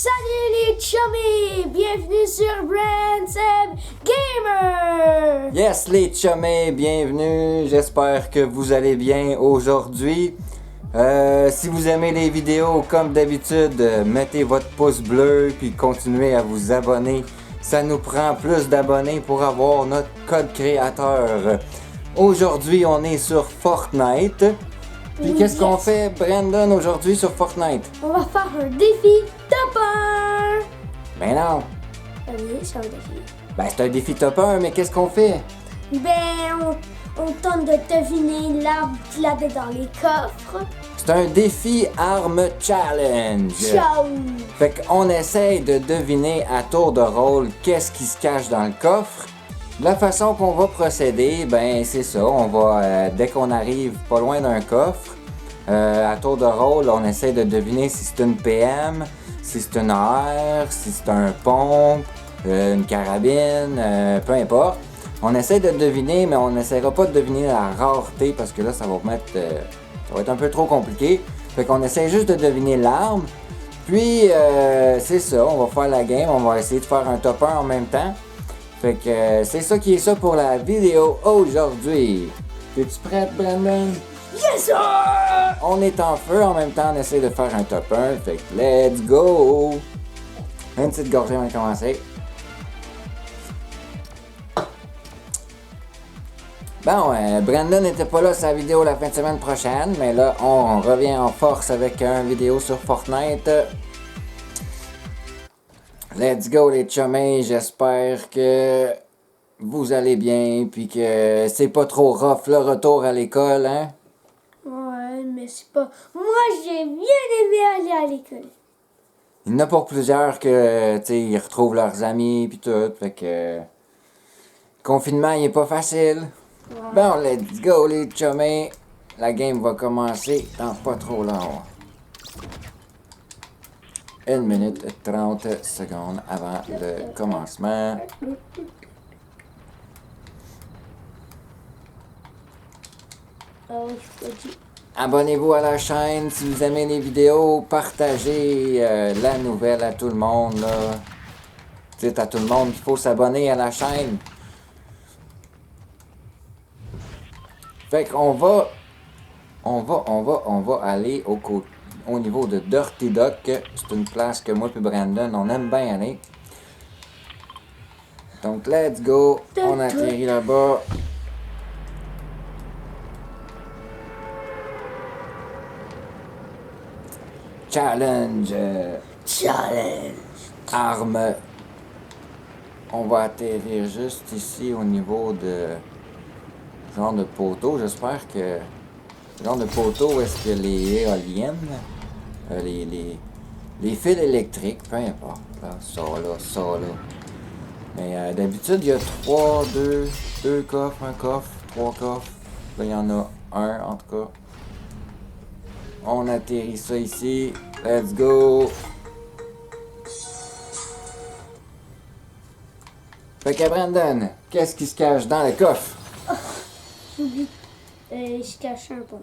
Salut les chummies! Bienvenue sur Brandsem Gamer! Yes les chummés, bienvenue, j'espère que vous allez bien aujourd'hui. Si vous aimez les vidéos, comme d'habitude, mettez votre pouce bleu puis continuez à vous abonner. Ça nous prend plus d'abonnés pour avoir notre code créateur. Aujourd'hui, on est sur Fortnite. Puis qu'est-ce qu'on fait, Brandon, aujourd'hui sur Fortnite? On va faire un défi top 1! Ben non, Oui, c'est un défi. ben c'est un défi top 1, mais qu'est-ce qu'on fait? On tente de deviner l'arbre qu'il a dans les coffres. C'est un défi arme challenge. Ciao! Fait qu'on essaye de deviner à tour de rôle qu'est-ce qui se cache dans le coffre. La façon qu'on va procéder, ben c'est ça, on va, dès qu'on arrive pas loin d'un coffre, à tour de rôle, on essaie de deviner si c'est une PM, si c'est une AR, si c'est un pompe, une carabine, peu importe. On essaie de deviner, mais on n'essaiera pas de deviner la rareté parce que là, ça va être un peu trop compliqué. Fait qu'on essaie juste de deviner l'arme. Puis, c'est ça, on va faire la game, on va essayer de faire un top 1 en même temps. Fait que c'est ça qui est ça pour la vidéo aujourd'hui. T'es-tu prête, Brandon? Yes sir! On est en feu, en même temps on essaie de faire un top 1. Fait que let's go! Une petite gorgée avant de commencer. Bon, Brandon n'était pas là sur la vidéo la fin de semaine prochaine, mais là on revient en force avec une vidéo sur Fortnite. Let's go les chummies, j'espère que vous allez bien, puis que c'est pas trop rough le retour à l'école, hein? Ouais, mais c'est pas... Moi, j'ai bien aimé aller à l'école. Il y en a pour plusieurs que, tu sais, ils retrouvent leurs amis, puis tout, fait que... Le confinement, il est pas facile. Ouais. Bon, let's go les chummies, la game va commencer dans pas trop long. 1 minute 30 secondes avant le commencement. Oh, je peux dire... Abonnez-vous à la chaîne si vous aimez les vidéos. Partagez la nouvelle à tout le monde. Là. Dites à tout le monde qu'il faut s'abonner à la chaîne. Fait qu'on va aller au niveau de Dirty Duck. C'est une place que moi et Brandon, on aime bien aller. Donc, let's go. On atterrit là-bas. Challenge. Challenge! Arme. On va atterrir juste ici au niveau de genre de poteau. J'espère que genre de poteau où est-ce que les éoliennes, les fils électriques, peu importe. Là, ça là. Mais d'habitude il y a 2 coffres, un coffre, 3 coffres. Là il y en a un en tout cas. On atterrit ça ici. Let's go! Fait que Brandon, qu'est-ce qui se cache dans le coffre? J'oublie. Il se cache un pompe.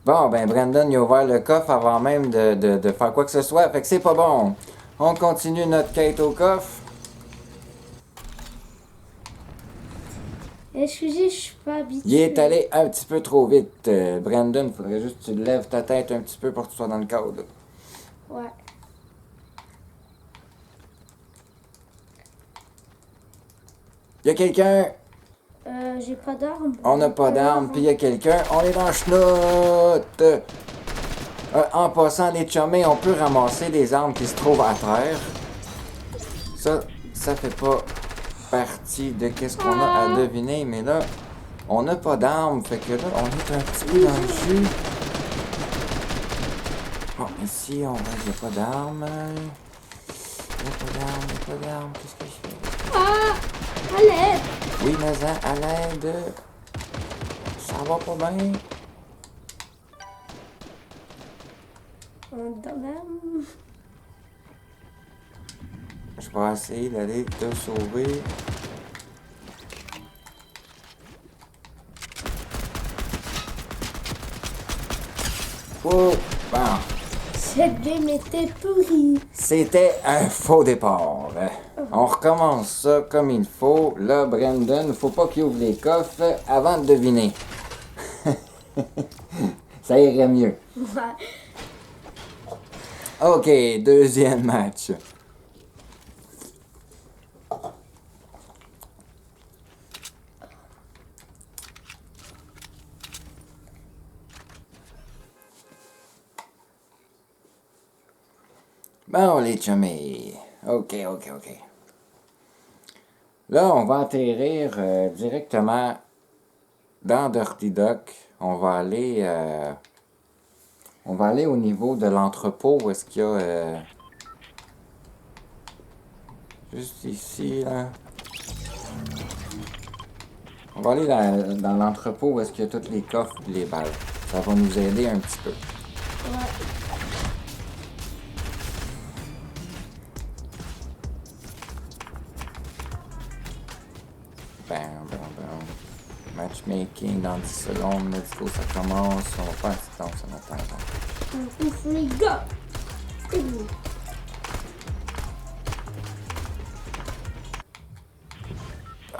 Bon, ben Brandon, il a ouvert le coffre avant même de faire quoi que ce soit. Fait que c'est pas bon. On continue notre quête au coffre. Excusez, je suis pas habitué. Il est allé un petit peu trop vite. Brandon, faudrait juste que tu lèves ta tête un petit peu pour que tu sois dans le cadre. Ouais. Il y a quelqu'un. J'ai pas d'arme. On n'a pas d'arme, puis il y a quelqu'un. On est dans le schnout. En passant les chummés, on peut ramasser des armes qui se trouvent à terre. Ça fait pas partie de qu'est-ce qu'on a à deviner, mais là, on n'a pas d'armes, fait que là, on est un petit peu dans le jus. Bon, ici, il n'y a pas d'armes. Il n'y a pas d'armes, qu'est-ce que je fais? Ah! À l'aide! Oui, mais à l'aide, ça va pas bien. On donne. Je vais essayer d'aller te sauver. Oh! Bon. Cette game était pourrie. C'était un faux départ. On recommence ça comme il faut. Là, Brandon, faut pas qu'il ouvre les coffres avant de deviner. Ça irait mieux. Ouais. Ok, deuxième match. Bon, les chummies. Ok. Là, on va atterrir directement dans Dirty Duck. On va aller au niveau de l'entrepôt où est-ce qu'il y a... juste ici, là. On va aller dans l'entrepôt où est-ce qu'il y a tous les coffres et les balles. Ça va nous aider un petit peu. Ouais. Bam. Matchmaking dans 10 secondes. Let's go, ça commence. On va faire un silence en attendant. On ouvre les gars.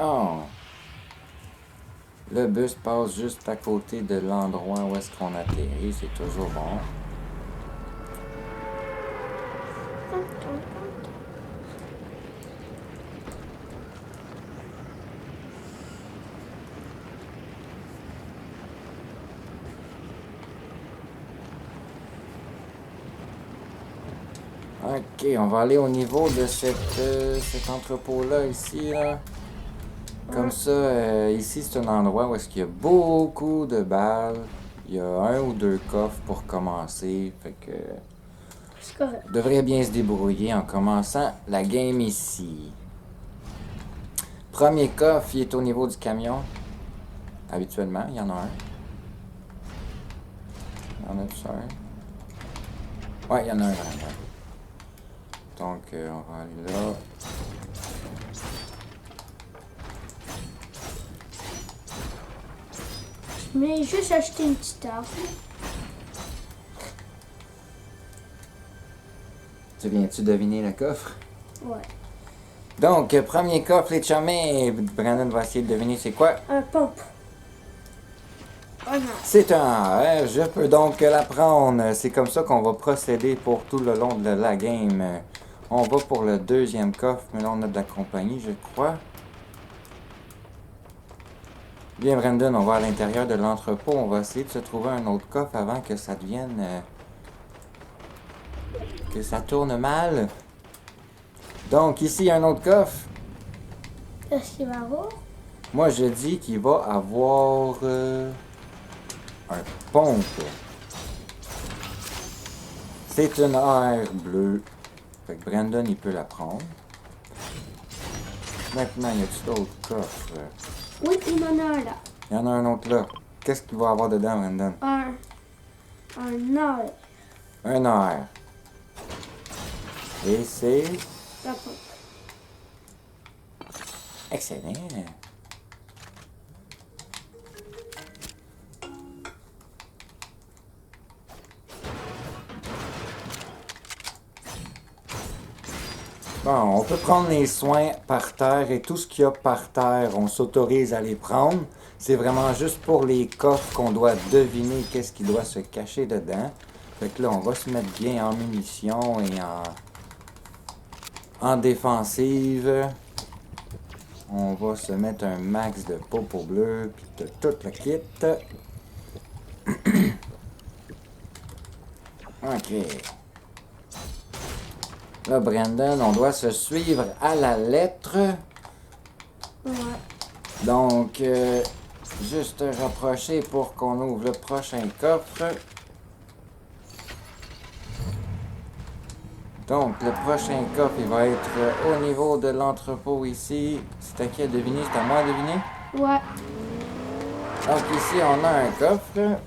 Oh! Le bus passe juste à côté de l'endroit où est-ce qu'on atterrit. C'est toujours bon. Ok, on va aller au niveau de cet entrepôt-là, ici, là. Comme ça, ici, c'est un endroit où est-ce qu'il y a beaucoup de balles. Il y a 1 ou 2 coffres pour commencer. Fait que... C'est correct. on devrait bien se débrouiller en commençant la game ici. Premier coffre, il est au niveau du camion. Habituellement, il y en a un. Il y en a-tu un? Ouais, il y en a un vraiment. Donc, on va aller là. Mais juste acheter une petite arme. Tu viens-tu deviner le coffre? Ouais. Donc, premier coffre, les chummies. Brandon va essayer de deviner c'est quoi. Un pompe. Oh non. C'est un AR, je peux donc la prendre. C'est comme ça qu'on va procéder pour tout le long de la game. On va pour le deuxième coffre, mais là on a de la compagnie, je crois. Bien, Brandon, on va à l'intérieur de l'entrepôt. On va essayer de se trouver un autre coffre avant que ça devienne... que ça tourne mal. Donc, ici, il y a un autre coffre. Qu'est-ce qu'il va avoir? Moi, je dis qu'il va avoir... un pompe. C'est une AR bleue. Fait que Brandon, il peut la prendre. Maintenant, y a-tu d'autres coffres? Oui, il en a un là. Il y en a un autre là. Qu'est-ce qu'il va avoir dedans, Brandon? Un or. Un AR. Et c'est... La pompe. excellent. Bon, on peut prendre les soins par terre et tout ce qu'il y a par terre, on s'autorise à les prendre. C'est vraiment juste pour les coffres qu'on doit deviner qu'est-ce qui doit se cacher dedans. Fait que là, on va se mettre bien en munitions et en défensive. On va se mettre un max de popo bleu puis de tout le kit. Ok. Là, Brandon, on doit se suivre à la lettre. Ouais. Donc, juste rapprocher pour qu'on ouvre le prochain coffre. Donc, le prochain coffre, il va être au niveau de l'entrepôt ici. C'est à qui à deviner? C'est à moi à deviner? Ouais. Donc, ici, on a un coffre.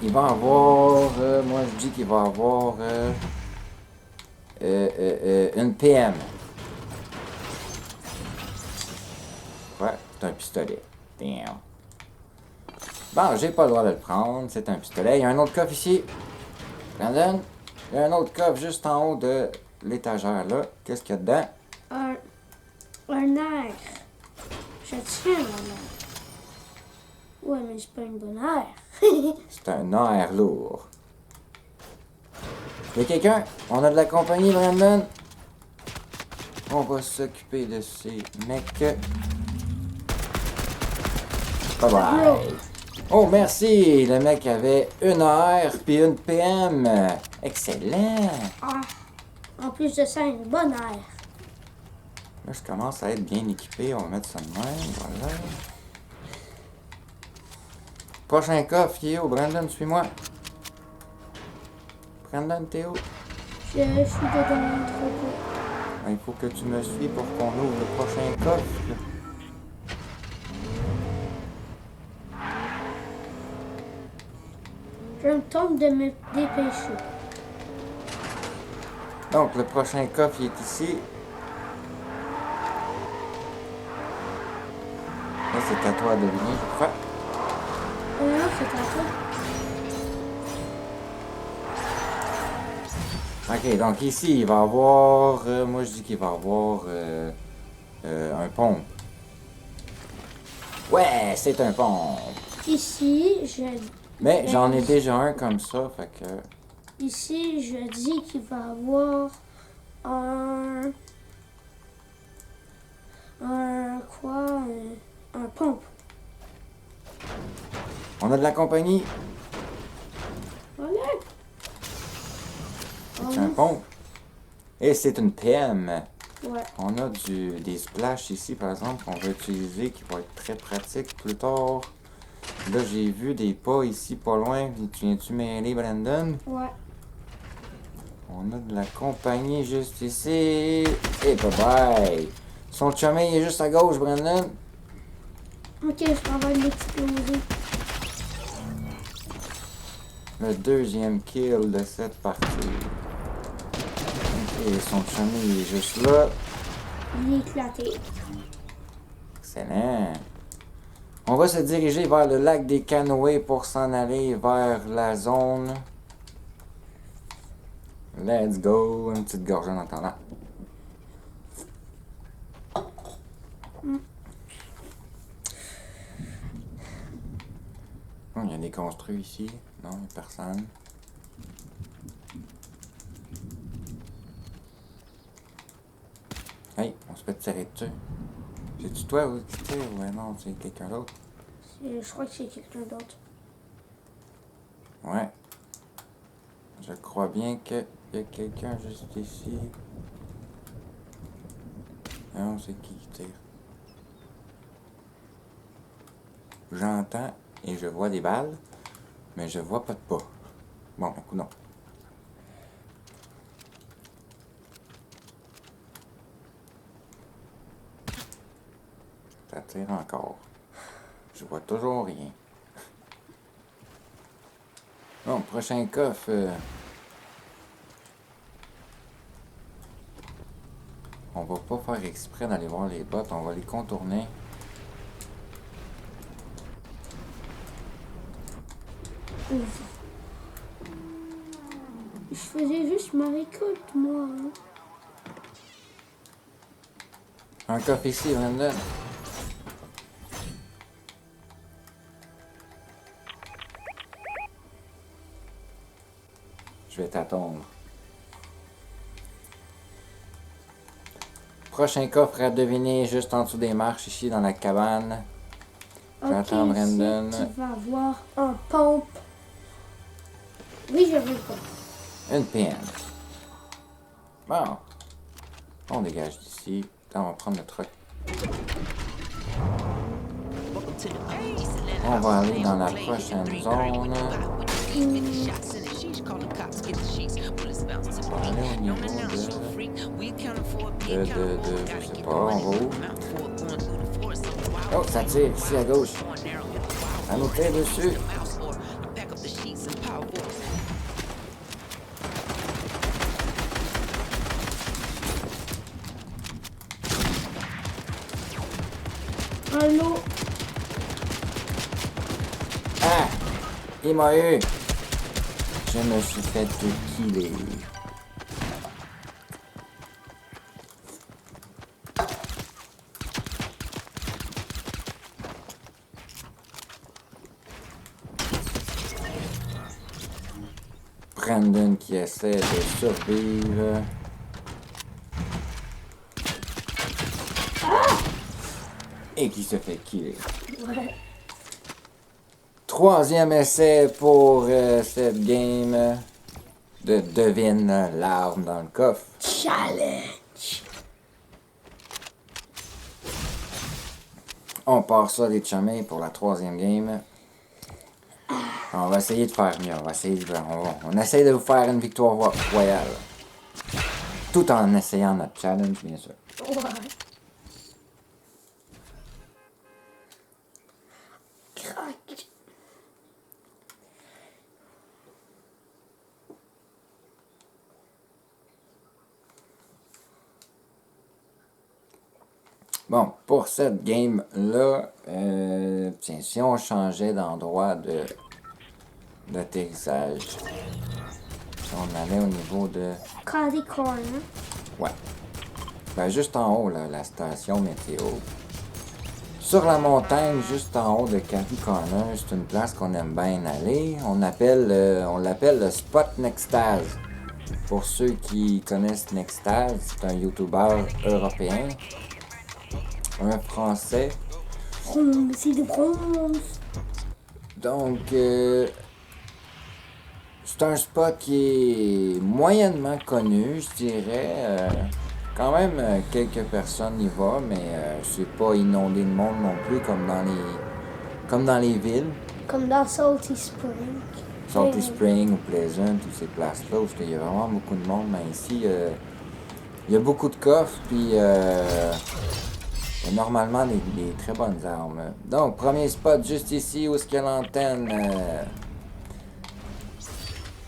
Il va avoir... moi, je dis qu'il va avoir... une PM. Ouais, c'est un pistolet. Damn. Bon, j'ai pas le droit de le prendre. C'est un pistolet. Il y a un autre coffre ici. Brandon? Il y a un autre coffre juste en haut de l'étagère là. Qu'est-ce qu'il y a dedans? Un air. Je tiens mon air. Ouais, mais c'est pas une bonne air. C'est un air lourd. Il y a quelqu'un? On a de la compagnie, Brandon? On va s'occuper de ces mecs. Bye bye. Oh, merci! Le mec avait une AR puis une PM. Excellent! Ah, en plus de ça, une bonne air. Là, je commence à être bien équipé. On va mettre ça de même. Voilà. Prochain coffre, il est où? Brandon, suis-moi. Brandon, t'es où? Je suis dedans l'entrepôt. Il faut que tu me suis pour qu'on ouvre le prochain coffre. Je me tente de me dépêcher. Donc, le prochain coffre il est ici. Là, c'est à toi de deviner, je crois. Non, c'est à toi. Ok, donc ici, il va y avoir... moi, je dis qu'il va y avoir un pompe. Ouais, c'est un pompe. Ici, Mais j'en ai déjà un comme ça, fait que... Ici, je dis qu'il va avoir un pompe. On a de la compagnie. Voilà. C'est un pompe. Et c'est une PM. Ouais. On a des splashes ici, par exemple, qu'on va utiliser, qui vont être très pratiques plus tard. Là, j'ai vu des pas ici, pas loin. Tu viens-tu mêler, Brandon? Ouais. On a de la compagnie juste ici. Et bye bye. Son chemin il est juste à gauche, Brandon. Ok, je m'en vais l'exploser. Le deuxième kill de cette partie. Ok, son chemin il est juste là. Il est éclaté. Excellent. On va se diriger vers le lac des Canoës pour s'en aller vers la zone. Let's go. Une petite gorgée en attendant. Oh, il y a des construits ici. Non, il n'y a personne. Hey, on se fait tirer dessus. C'est-tu toi ou qui tire? Ouais, non, c'est quelqu'un d'autre. Je crois que c'est quelqu'un d'autre. Ouais. Je crois bien qu'il y a quelqu'un juste ici. Non, c'est qui tire? J'entends et je vois des balles, mais je vois pas de pas. Bon, un coup non. Ça tire encore. Je vois toujours rien. Bon, prochain coffre. On va pas faire exprès d'aller voir les bottes, on va les contourner. Je faisais juste ma récolte, moi. Hein. Un coffre ici, Brandon. Je vais t'attendre. Prochain coffre à deviner juste en dessous des marches, ici dans la cabane. J'attends Brandon. Ici, tu vas avoir un pompe. Oui, je veux pas. Une PM. Bon. On dégage d'ici. On va prendre le truck. On va aller dans la prochaine zone. On va aller au niveau je sais pas, on va où? Oh, ça tire ici à gauche. Ça nous tire dessus. Allô? Ah! Il m'a eu! Je me suis fait killer. Brandon qui essaie de survivre. Et qui se fait killer. Ouais. Troisième essai pour cette game de devine l'arme dans le coffre. Challenge. On part ça les chummies pour la troisième game. On va essayer de faire mieux. On essaye de vous faire une victoire royale. Tout en essayant notre challenge, bien sûr. Ouais. Crac. Bon, pour cette game-là, tiens, si on changeait d'endroit d'atterrissage, si on allait au niveau de... Cody Corner. Ouais. Ben, juste en haut, là, la station météo. Sur la montagne, juste en haut de Cody Corner, c'est une place qu'on aime bien aller. On l'appelle le Spot Nextaz. Pour ceux qui connaissent Nextaz, c'est un YouTuber européen. Un Français. C'est de bronze. Donc, c'est un spot qui est moyennement connu, je dirais. Quand même, quelques personnes y vont, mais c'est pas inondé de monde non plus comme dans les villes. Comme dans Salty Spring. Salty Spring ou Pleasant, toutes ces places-là, où il y a vraiment beaucoup de monde. Mais ici, il y a beaucoup de coffres, puis il y a normalement des très bonnes armes. Donc, premier spot juste ici, où est-ce qu'il y a l'antenne.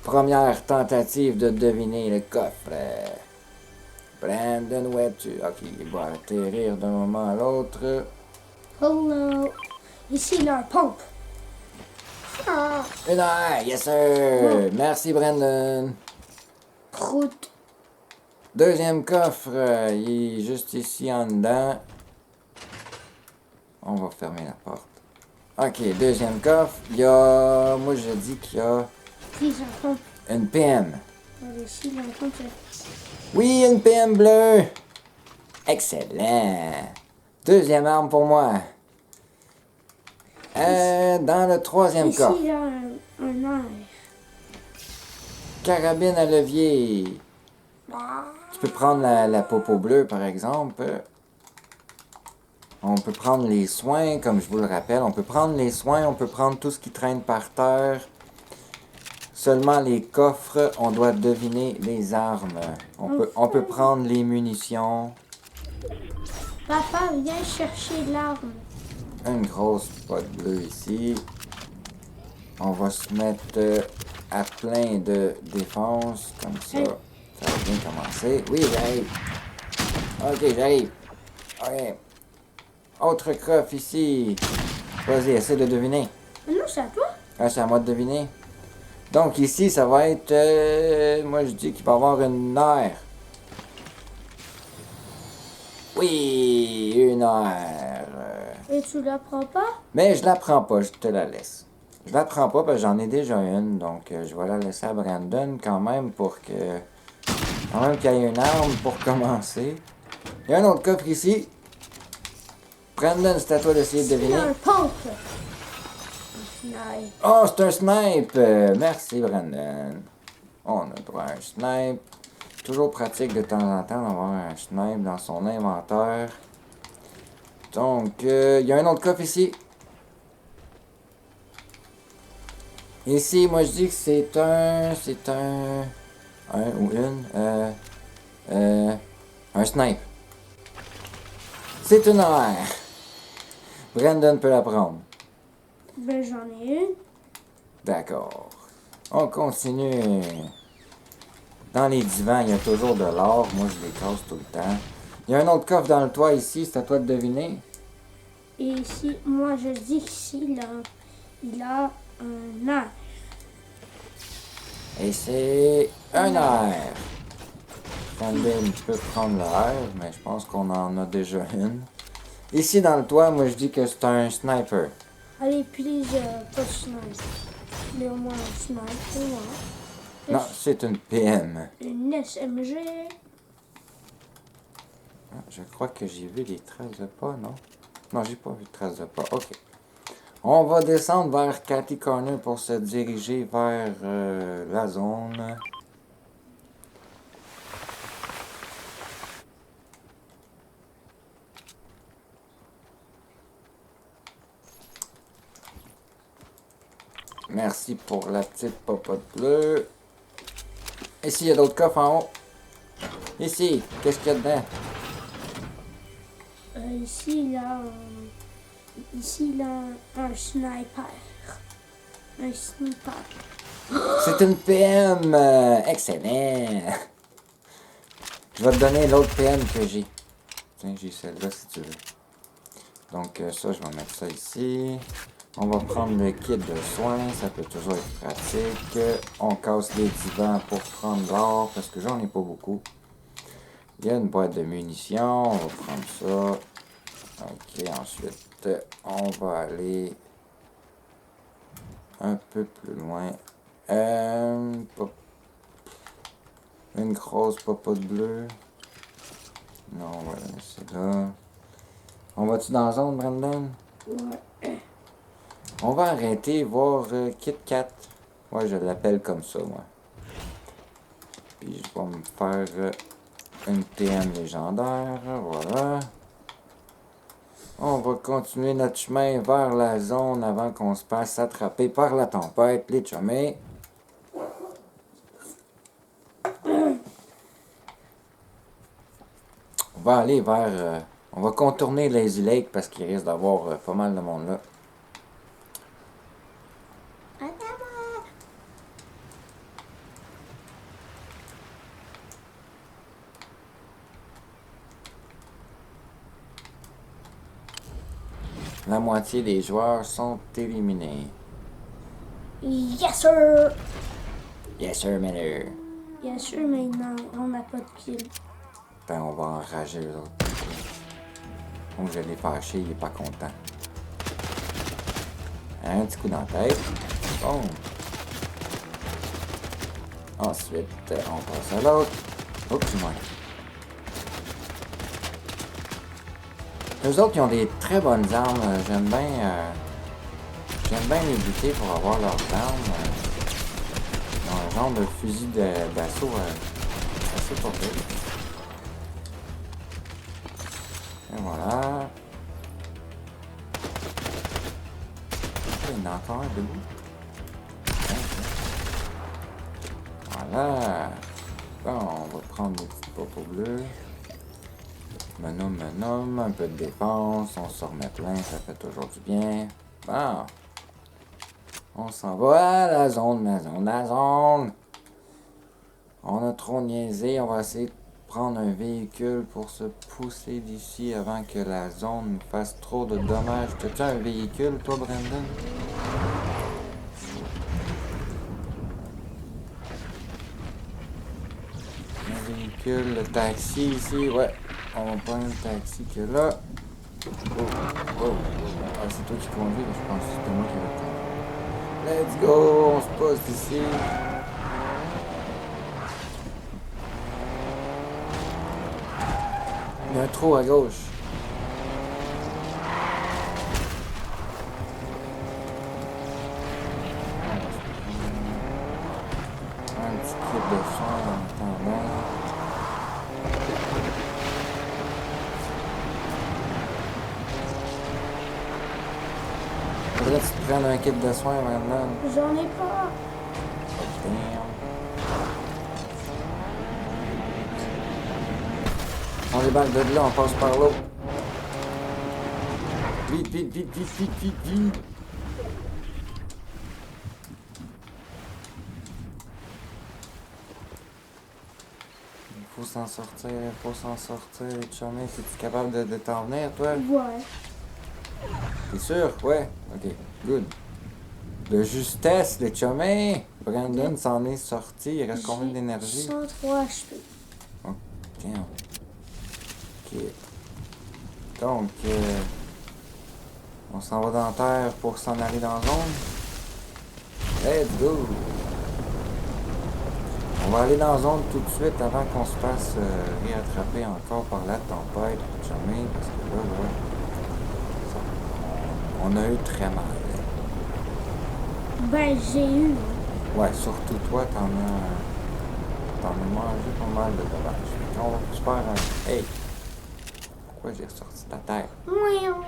Première tentative de deviner le coffre. Brandon, où es-tu? Ok, il va atterrir d'un moment à l'autre. Hello. Ici, leur pompe. Ah. Une heure, yes sir! Merci Brandon. Prout. Deuxième coffre, il est juste ici en dedans. On va fermer la porte. Ok, deuxième coffre, il y a... Moi je dis qu'il y a Puis leur pompe. une PM. Ici, leur pompe. Oui, une PM bleue! Excellent! Deuxième arme pour moi. Dans le troisième Ici, coffre. il y a un air. Carabine à levier. Tu peux prendre la popo bleue, par exemple. On peut prendre les soins, comme je vous le rappelle. On peut prendre les soins, on peut prendre tout ce qui traîne par terre. Seulement les coffres, on doit deviner les armes. On peut prendre les munitions. Papa, viens chercher l'arme. Une grosse pote bleue ici. On va se mettre à plein de défense, comme ça. Ça va bien commencer. Oui, j'arrive. Ok, j'arrive. Ok. Autre coffre ici. Vas-y, essaie de deviner. Mais non, c'est à toi. Ah, c'est à moi de deviner. Donc ici, ça va être... moi, je dis qu'il va y avoir une nerf. Oui, une nerf. Et tu la prends pas? Mais je la prends pas, je te la laisse. Je la prends pas parce que j'en ai déjà une, donc je vais la laisser à Brandon quand même pour que... Quand même qu'il y ait une arme pour commencer. Il y a un autre coffre ici. Brandon, c'est à toi d'essayer de C'est deviner. un pompe. Snipe. Oh, c'est un snipe! Merci, Brandon. On a droit à un snipe. Toujours pratique de temps en temps d'avoir un snipe dans son inventaire. Donc, il y a un autre coffre ici. Ici, moi je dis que c'est un ou une, un snipe. C'est une AR. Brandon peut la prendre. Ben, j'en ai une. D'accord. On continue. Dans les divans, il y a toujours de l'or. Moi, je les casse tout le temps. Il y a un autre coffre dans le toit ici. C'est à toi de deviner. Et ici, moi, je dis qu'ici, il a un air. Et c'est un air. Brandon peut prendre l'air, mais je pense qu'on en a déjà une. Ici dans le toit, moi je dis que c'est un sniper. Allez, please, pas de sniper. Mais au moins un sniper, au moins. Non, c'est une PM. Une SMG. Ah, je crois que j'ai vu des traces de pas, non? Non, j'ai pas vu de traces de pas. Ok. On va descendre vers Catty Corner pour se diriger vers la zone. Merci pour la petite popote bleue. Ici, il y a d'autres coffres en haut. Ici, qu'est-ce qu'il y a dedans? Ici, il a un sniper. Un sniper. C'est une PM! Excellent! Je vais te donner l'autre PM que j'ai. Tiens, j'ai celle-là si tu veux. Donc ça, je vais mettre ça ici. On va prendre le kit de soins, ça peut toujours être pratique. On casse les divans pour prendre l'or, parce que j'en ai pas beaucoup. Il y a une boîte de munitions, on va prendre ça. Ok, ensuite, on va aller un peu plus loin. Une grosse popote bleue. Non, on va la laisser là. On va-tu dans la zone, Brandon? Ouais. On va arrêter voir Kit Kat. Ouais, je l'appelle comme ça, moi. Puis je vais me faire une TM légendaire. Voilà. On va continuer notre chemin vers la zone avant qu'on se fasse attraper par la tempête, les chumés. On va aller vers... on va contourner Lazy Lake parce qu'il risque d'avoir pas mal de monde là. La moitié des joueurs sont éliminés. Yes, sir! Yes, sir, Miller. Yes, sir, mais non, on n'a pas de kill. Ben, on va enrager les autres. Donc, je l'ai fâché, il est pas content. Un petit coup dans la tête. Bon. Ensuite, on passe à l'autre. Oups, du moins. Eux autres, ils ont des très bonnes armes. J'aime bien les buter pour avoir leurs armes. Ils ont un genre de fusil d'assaut assez pas pire. Et voilà. Il y en a encore un debout. Voilà. Bon, on va prendre des petits popos bleus. Menum, un peu de défense, on se remet plein, ça fait toujours du bien. Bon. On s'en va à la zone. On a trop niaisé, on va essayer de prendre un véhicule pour se pousser d'ici avant que la zone fasse trop de dommages. T'as-tu un véhicule, toi, Brandon? Un véhicule, le taxi ici, ouais. On va prendre le taxi que là. Oh. Ah, c'est toi qui conduis, je pense que c'était moi qui vais le conduire. Let's go, on se pose ici. Il y a un trou à gauche. Un petit kit de soin en attendant. Faudrait que tu te prennes un kit de soins maintenant. J'en ai pas. Damn. On débarque de là, on passe par là. Vite. Il faut s'en sortir, les chumés. Es-tu capable de t'en venir, toi? Ouais. T'es sûr? Ouais. Ok, good. De justesse, les chumés. Brandon s'en est sorti. Il reste combien J'ai d'énergie? 103 HP. Tiens. Ok. Donc, on s'en va dans la terre pour s'en aller dans la zone. Let's go! On va aller dans la zone tout de suite avant qu'on se fasse réattraper encore par la tempête. Jamais, parce que là, on a eu très mal. Ben, j'ai eu. Ouais, surtout toi, t'en as mangé pas mal de dommages. Fait qu'on va se faire un... Hey! Pourquoi j'ai ressorti ta terre? Miaou.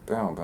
Bon.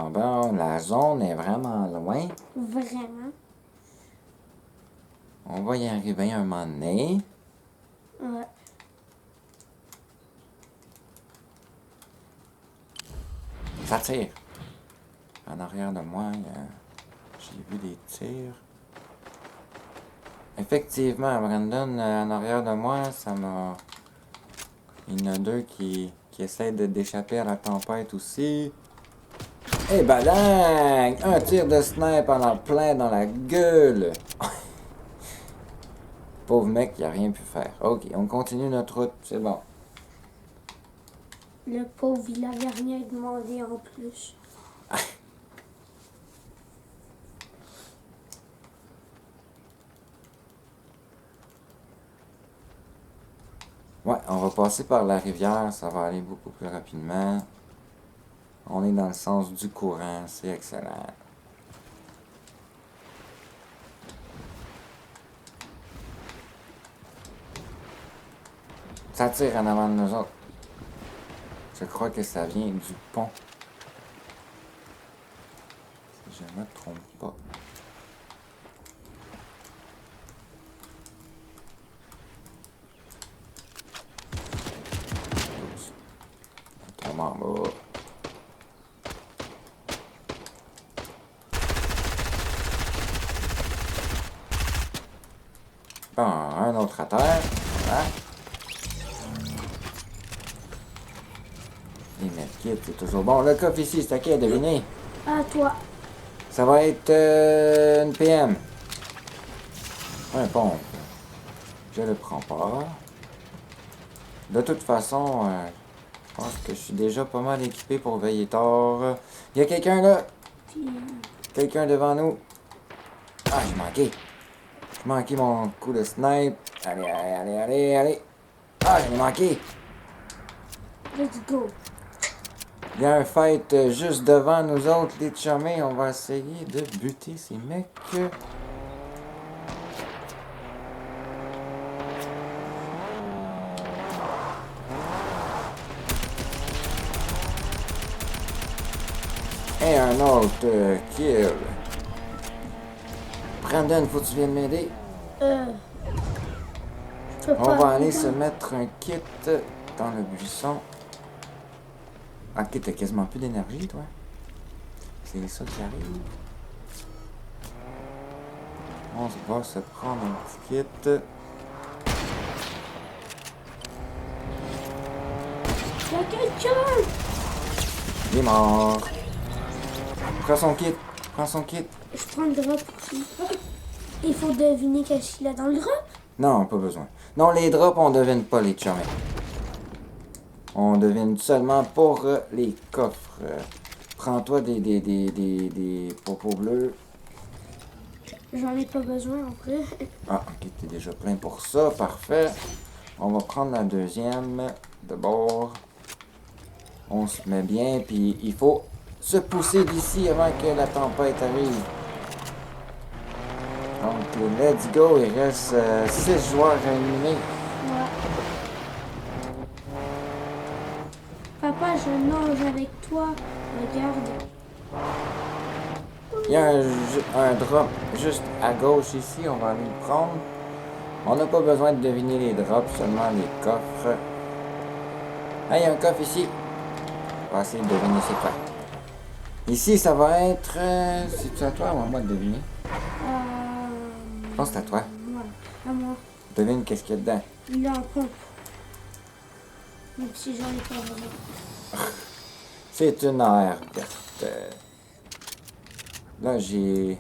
Bon, la zone est vraiment loin. Vraiment? On va y arriver un moment donné. Ouais. Ça tire. En arrière de moi, j'ai vu des tirs. Effectivement, Brandon, en arrière de moi, ça m'a... Il y en a deux qui essaient d'échapper à la tempête aussi. Eh badang! Un tir de snipe en plein dans la gueule! Pauvre mec, il a rien pu faire. Ok, on continue notre route, c'est bon. Le pauvre, il avait rien demandé en plus. Ouais, on va passer par la rivière, ça va aller beaucoup plus rapidement. On est dans le sens du courant, c'est excellent. Ça tire en avant de nous autres. Je crois que ça vient du pont. Si je ne me trompe pas. Oups. On tombe en bas. Bon, un autre à terre. Voilà. Les medkits, c'est toujours bon. Le coffre ici, c'est à qui à deviner? À toi. Ça va être une PM. Un pompe. Je le prends pas. De toute façon, je pense que je suis déjà pas mal équipé pour veiller tard. Il y a quelqu'un là. Puis, Quelqu'un devant nous. Ah, j'ai manqué. J'ai manqué mon coup de snipe. Allez. Ah, j'en ai manqué. let's go. Il y a un fight juste devant nous autres, les chumés. On va essayer de buter ces mecs. Et un autre kill. Brandon, faut que tu viennes m'aider. Je peux On pas. va aller se mettre un kit dans le buisson. Ok, t'as quasiment plus d'énergie, toi. C'est ça qui arrive. On va se prendre un petit kit. Il y a quelqu'un! Il est mort. Prends son kit. Je prends le drop aussi. Il faut deviner qu'est-ce qu'il a dans le drop. Non, pas besoin. Non, les drops, on devine pas les chumés. On devine seulement pour les coffres. Prends-toi des popos bleus. J'en ai pas besoin en vrai. Ah, ok, t'es déjà plein pour ça. Parfait. On va prendre la deuxième de bord. On se met bien, puis il faut se pousser d'ici avant que la tempête arrive. Donc, let's go. Il reste 6 joueurs à éliminer. Ouais. Papa, je nage avec toi. Regarde. Il y a un drop juste à gauche ici, on va aller le prendre. On n'a pas besoin de deviner les drops, seulement les coffres. Ah, il y a un coffre ici. On va essayer de deviner c'est quoi. Ici, ça va être... c'est-tu à toi ou à moi de deviner? Je pense que c'est à toi. Ouais, à moi. Devine qu'est-ce qu'il y a dedans. Il a un pompe. Même si j'en ai pas vraiment. C'est une aire verte. Là, j'ai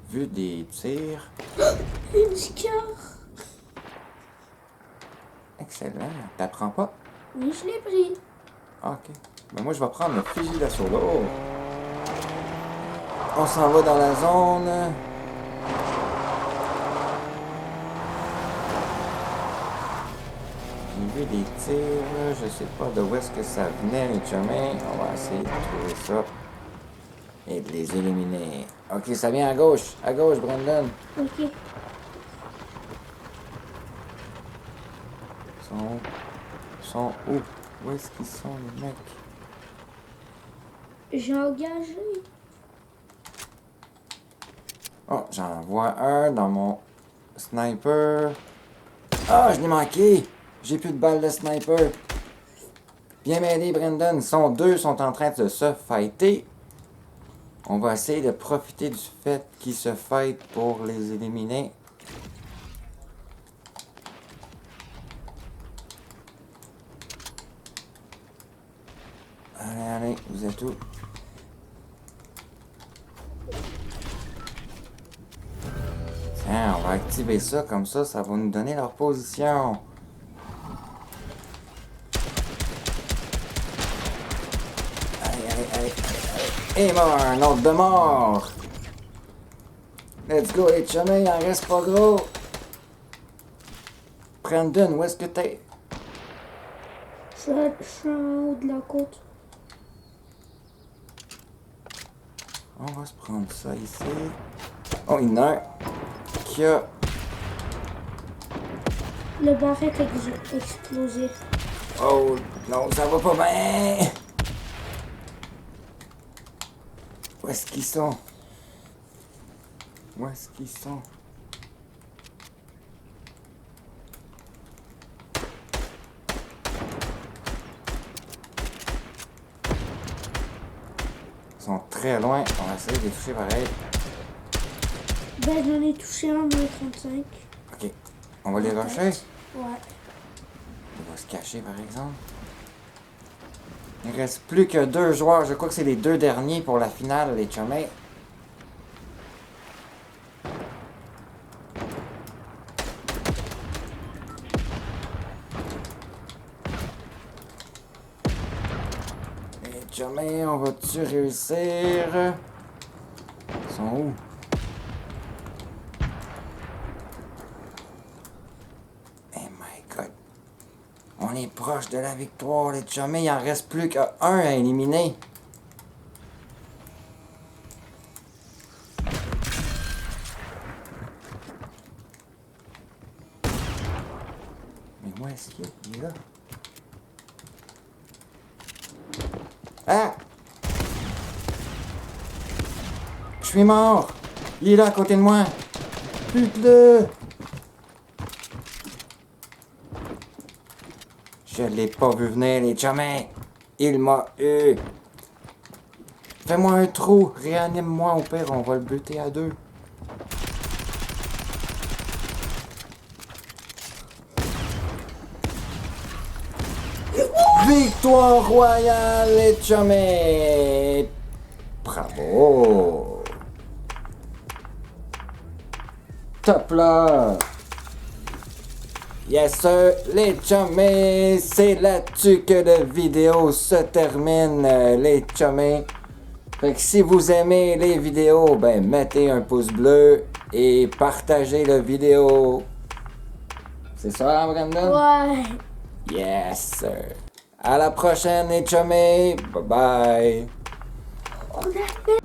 vu des tirs. Une scar. Excellent. T'apprends pas? Oui, je l'ai pris. Ah, ok. Ben moi, je vais prendre le fusil d'assaut là. On s'en va dans la zone. J'ai vu des tirs. Je sais pas de où est-ce que ça venait, les chemins. On va essayer de trouver ça. Et de les éliminer. Ok, ça vient à gauche. À gauche, Brandon. Ok. Ils sont où? Où est-ce qu'ils sont, les mecs? J'ai engagé. Oh, j'en vois un dans mon sniper. Ah, je l'ai manqué! J'ai plus de balles de sniper. Viens m'aider, Brandon. Deux sont en train de se fighter. On va essayer de profiter du fait qu'ils se fightent pour les éliminer. Allez, allez, vous êtes où? Tiens, on va activer ça, comme ça va nous donner leur position. Allez, allez, allez, allez. Et mort, un autre de mort. Let's go, les chemins, il en reste pas gros. Brandon, où est-ce que t'es? Je suis en haut de la côte. On va se prendre ça ici. Oh, il y en a un qui a... Le barrette explosé. Oh, non, ça va pas bien. Où est-ce qu'ils sont? Où est-ce qu'ils sont? Ils sont très loin. On va essayer de les toucher pareil. Ben, j'en ai touché un, moins 35. Ok. On va les rusher. Ouais. On va se cacher, par exemple. Il reste plus que 2 joueurs. Je crois que c'est les 2 derniers pour la finale, les chumets. Les chumets, on va-tu réussir? Ils sont où? Oh my god. On est proche de la victoire, les chumets. Il en reste plus qu'un à éliminer. Mais moi, est-ce qu'il est là? Ah! Je suis mort! Il est là à côté de moi! Bute-le! Je l'ai pas vu venir, les chumets! Il m'a eu! Fais-moi un trou! Réanime-moi, au pire, on va le buter à 2. Victoire royale, les chumets! Bravo! Top là! Yes sir, les chumets! C'est là-dessus que la vidéo se termine, les chumets. Fait que si vous aimez les vidéos, ben mettez un pouce bleu et partagez la vidéo. C'est ça, Brandon? Ouais. Yes sir! À la prochaine, les chumets! Bye bye! On a fait